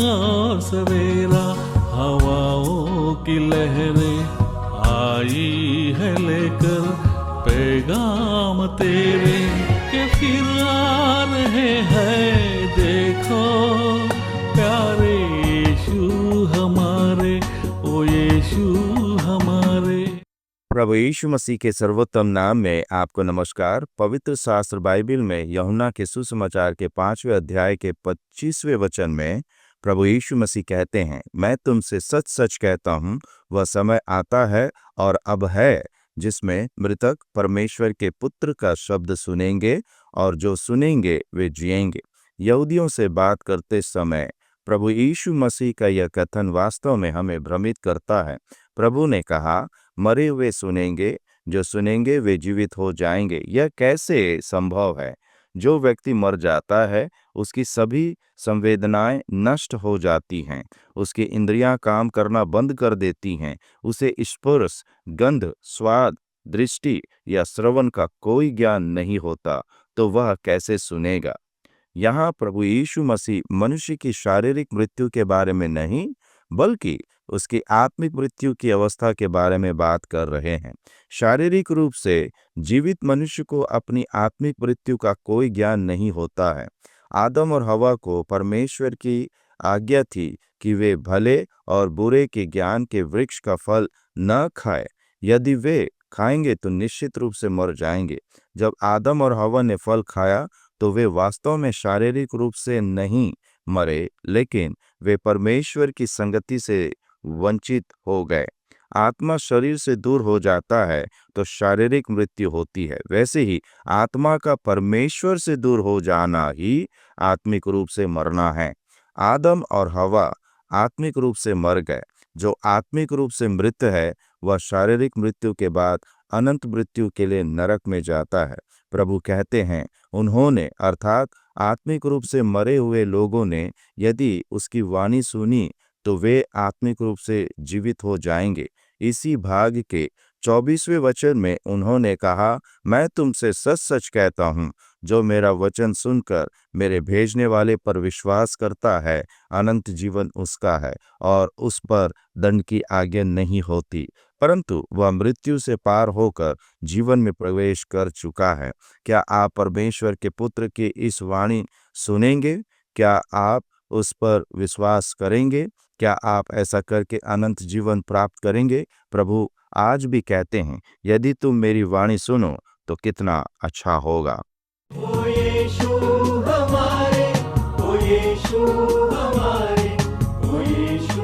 और सवेरा, हवाओं की लहरें आई है लेकर पैगाम तेरे के फिर आ रहे हैं। देखो प्यारे यीशु हमारे, ओ यीशु हमारे। प्रभु यीशु मसीह के सर्वोत्तम नाम में आपको नमस्कार। पवित्र शास्त्र बाइबिल में यूहन्ना के सुसमाचार के 5वें अध्याय के 25वें वचन में प्रभु यीशु मसीह कहते हैं, मैं तुमसे सच सच कहता हूँ, वह समय आता है और अब है जिसमें मृतक परमेश्वर के पुत्र का शब्द सुनेंगे और जो सुनेंगे वे जिएंगे। यहूदियों से बात करते समय प्रभु यीशु मसीह का यह कथन वास्तव में हमें भ्रमित करता है। प्रभु ने कहा, मरे हुए सुनेंगे, जो सुनेंगे वे जीवित हो जाएंगे। यह कैसे संभव है? जो व्यक्ति मर जाता है उसकी सभी संवेदनाएं नष्ट हो जाती हैं, उसकी इंद्रियां काम करना बंद कर देती हैं, उसे स्पर्श, गंध, स्वाद, दृष्टि या श्रवण का कोई ज्ञान नहीं होता, तो वह कैसे सुनेगा? यहाँ प्रभु यीशु मसीह मनुष्य की शारीरिक मृत्यु के बारे में नहीं, बल्कि उसकी आत्मिक मृत्यु की अवस्था के बारे में बात कर रहे हैं। शारीरिक रूप से जीवित मनुष्य को अपनी आत्मिक मृत्यु का कोई ज्ञान नहीं होता है। आदम और हवा को परमेश्वर की आज्ञा थी कि वे भले और बुरे के ज्ञान के वृक्ष का फल न खाएं। यदि वे खाएंगे तो निश्चित रूप से मर जाएंगे। जब आदम और हवा ने फल खाया तो वे वास्तव में शारीरिक रूप से नहीं मरे, लेकिन वे परमेश्वर की संगति से वंचित हो गए। आत्मा शरीर से दूर हो जाता है तो शारीरिक मृत्यु होती है। वैसे ही आत्मा का परमेश्वर से दूर हो जाना ही आत्मिक रूप से मरना है। आदम और हवा आत्मिक रूप से मर गए। जो आत्मिक रूप से मृत है वह शारीरिक मृत्यु के बाद अनंत मृत्यु के लिए नरक में जाता है। प्रभु कहते हैं, उन्होंने अर्थात आत्मिक रूप से मरे हुए लोगों ने यदि उसकी वाणी सुनी तो वे आत्मिक रूप से जीवित हो जाएंगे। इसी भाग के 24वें वचन में उन्होंने कहा, मैं तुमसे सच सच कहता हूँ, जो मेरा वचन सुनकर मेरे भेजने वाले पर विश्वास करता है, अनंत जीवन उसका है और उस पर दंड की आज्ञा नहीं होती, परंतु वह मृत्यु से पार होकर जीवन में प्रवेश कर चुका है। क्या आप परमेश्वर के पुत्र की इस वाणी सुनेंगे? क्या आप उस पर विश्वास करेंगे? क्या आप ऐसा करके अनंत जीवन प्राप्त करेंगे? प्रभु आज भी कहते हैं, यदि तुम मेरी वाणी सुनो तो कितना अच्छा होगा। ओ यीशु हमारे, ओ यीशु हमारे, ओ यीशु